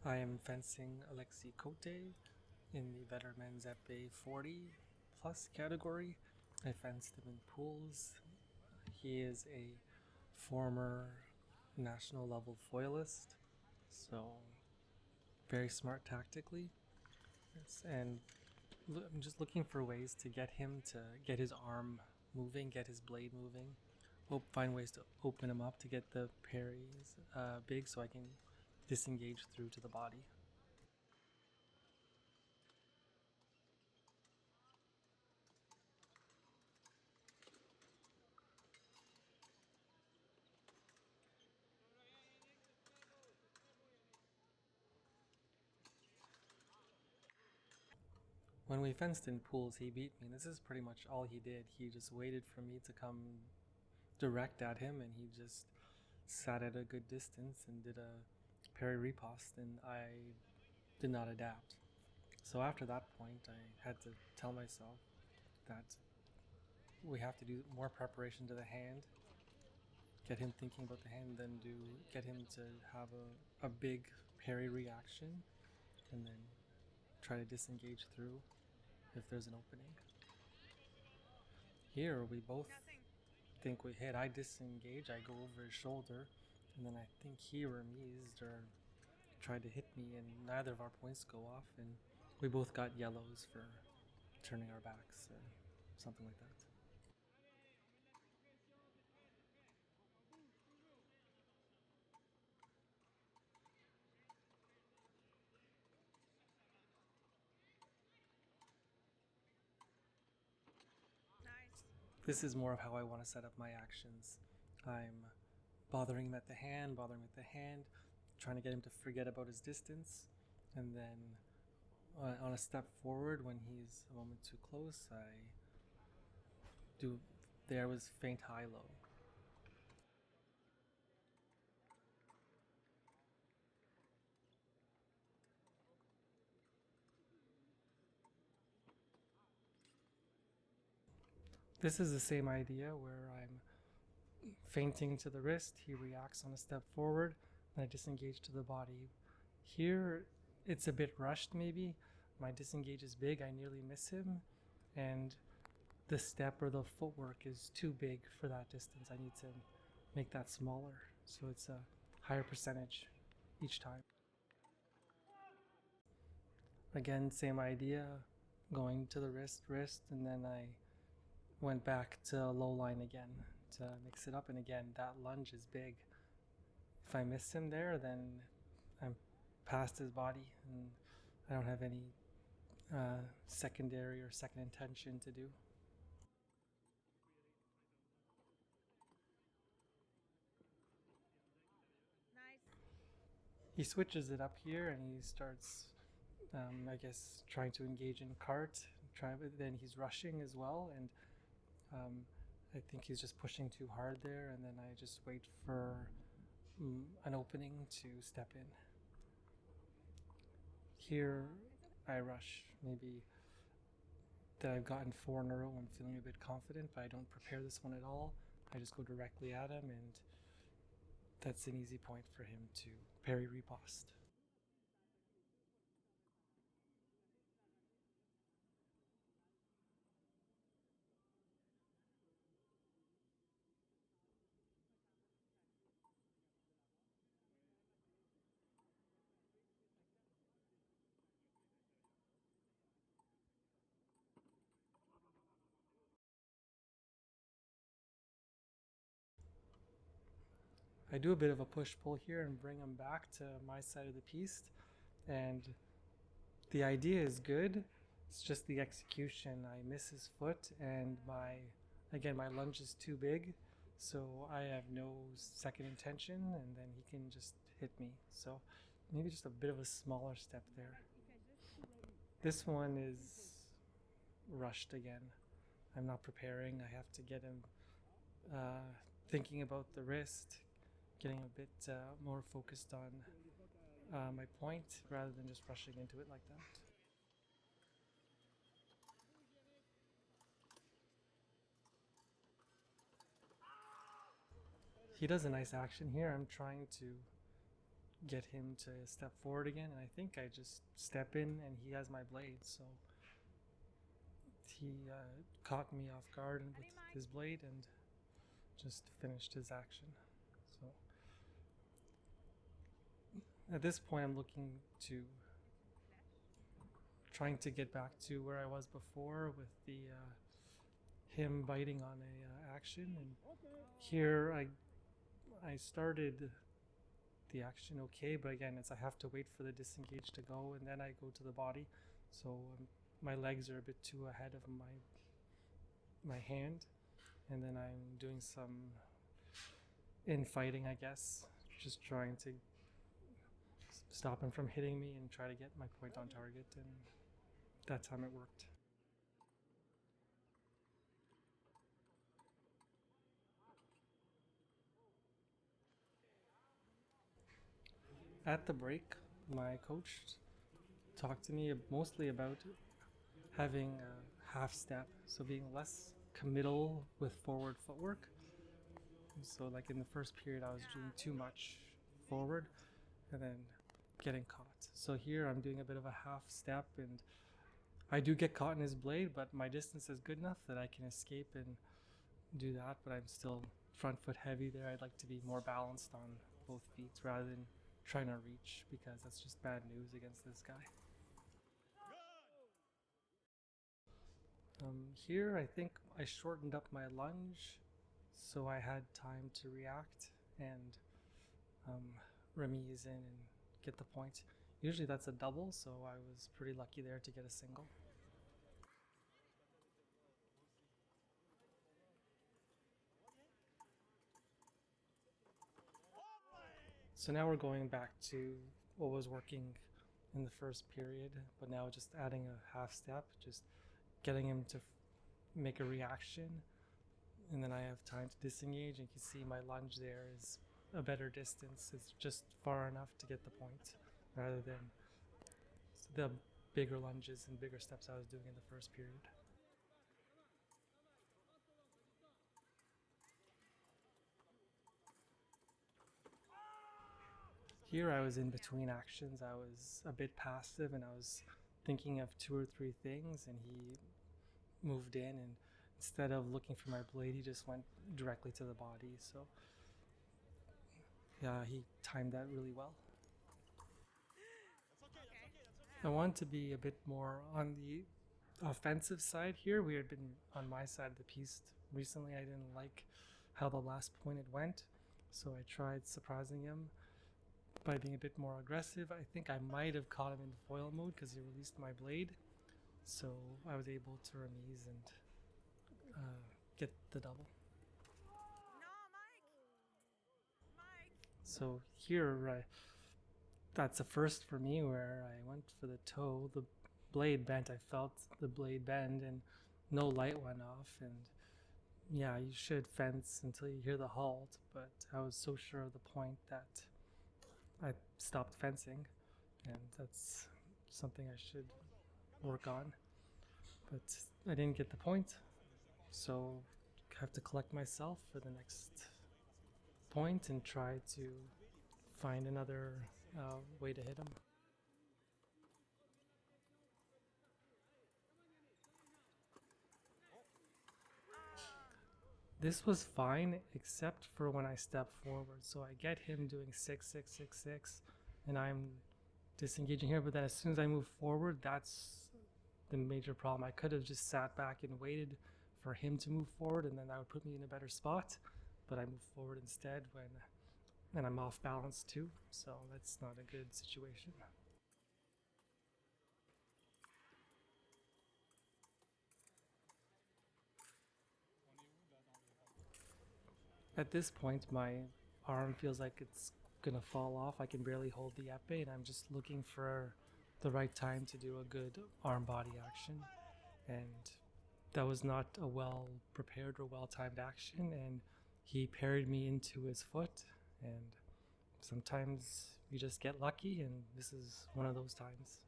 I am fencing Alexis Cote in the Veterans EP40 plus category. I fenced him in pools. He is a former national level foilist, so very smart tactically. Yes, and I'm just looking for ways to get him to get his arm moving, get his blade moving. Find ways to open him up to get the parries big so I can disengage through to the body. When we fenced in pools, he beat me. This is pretty much all he did. He just waited for me to come direct at him, and he just sat at a good distance and did a parry riposte, and I did not adapt. So after that point, I had to tell myself that we have to do more preparation to the hand, get him thinking about the hand, then get him to have a big parry reaction, and then try to disengage through if there's an opening. Here we both think we hit. I disengage, I go over his shoulder, and then I think he remised or tried to hit me, and neither of our points go off, and we both got yellows for turning our backs or something like that. Nice. This is more of how I want to set up my actions. I'm bothering him at the hand, trying to get him to forget about his distance, and then on a step forward when he's a moment too close, I do. There was faint high low. This is the same idea where I'm feinting to the wrist, he reacts on a step forward, and I disengage to the body. Here, it's a bit rushed maybe. My disengage is big, I nearly miss him, and the step or the footwork is too big for that distance. I need to make that smaller, so it's a higher percentage each time. Again, same idea, going to the wrist, and then I went back to low line again to mix it up, and again, that lunge is big. If I miss him there, then I'm past his body, and I don't have any secondary or second intention to do. Nice. He switches it up here, and he starts, I guess, trying to engage in cart. Then he's rushing as well, and um, I think he's just pushing too hard there, and then I just wait for an opening to step in. Here, I rush. Maybe that I've gotten 4 in a row, I'm feeling a bit confident, but I don't prepare this one at all. I just go directly at him, and that's an easy point for him to parry riposte. I do a bit of a push-pull here and bring him back to my side of the piece, and the idea is good. It's just the execution. I miss his foot, and my lunge is too big, so I have no second intention, and then he can just hit me. So maybe just a bit of a smaller step there. This one is rushed again. I'm not preparing. I have to get him thinking about the wrist, getting a bit more focused on my point rather than just rushing into it like that. He does a nice action here. I'm trying to get him to step forward again, and I think I just step in and he has my blade, so he caught me off guard with his blade and just finished his action. So at this point I'm looking to trying to get back to where I was before with the him biting on a action, and here I started the action okay, but again I have to wait for the disengage to go and then I go to the body, so my legs are a bit too ahead of my hand, and then I'm doing some infighting, I guess, just trying to stop him from hitting me and try to get my point on target, and that time it worked. At the break, my coach talked to me mostly about having a half step, so being less committal with forward footwork. So like in the first period I was doing too much forward and then getting caught. So here I'm doing a bit of a half step, and I do get caught in his blade, but my distance is good enough that I can escape and do that, but I'm still front foot heavy there. I'd like to be more balanced on both feet rather than trying to reach, because that's just bad news against this guy. Here I think I shortened up my lunge so I had time to react and remise in and get the point. Usually that's a double, so I was pretty lucky there to get a single. So now we're going back to what was working in the first period, but now just adding a half step, just getting him to make a reaction, and then I have time to disengage, and you can see my lunge there is a better distance. It's just far enough to get the point rather than the bigger lunges and bigger steps I was doing in the first period. Here I was in between actions. I was a bit passive and I was thinking of 2 or 3 things, and he moved in, and instead of looking for my blade he just went directly to the body. So yeah, he timed that really well. I want to be a bit more on the offensive side here. We had been on my side of the piece recently. I didn't like how the last point it went, so I tried surprising him by being a bit more aggressive. I think I might have caught him in foil mode because he released my blade, so I was able to remise and get the double. No, Mike. So here, that's a first for me where I went for the toe. The blade bent. I felt the blade bend, and no light went off. And yeah, you should fence until you hear the halt, but I was so sure of the point that I stopped fencing, and that's something I should work on. But I didn't get the point, so I have to collect myself for the next point and try to find another way to hit him. This was fine except for when I step forward. So I get him doing 6, 6, 6, 6, and I'm disengaging here, but then as soon as I move forward, that's the major problem. I could have just sat back and waited for him to move forward, and then that would put me in a better spot, but I move forward instead and I'm off balance too, so that's not a good situation. At this point, my arm feels like it's gonna fall off. I can barely hold the epee, and I'm just looking for the right time to do a good arm body action, and that was not a well prepared or well timed action, and he parried me into his foot, and sometimes you just get lucky, and this is one of those times.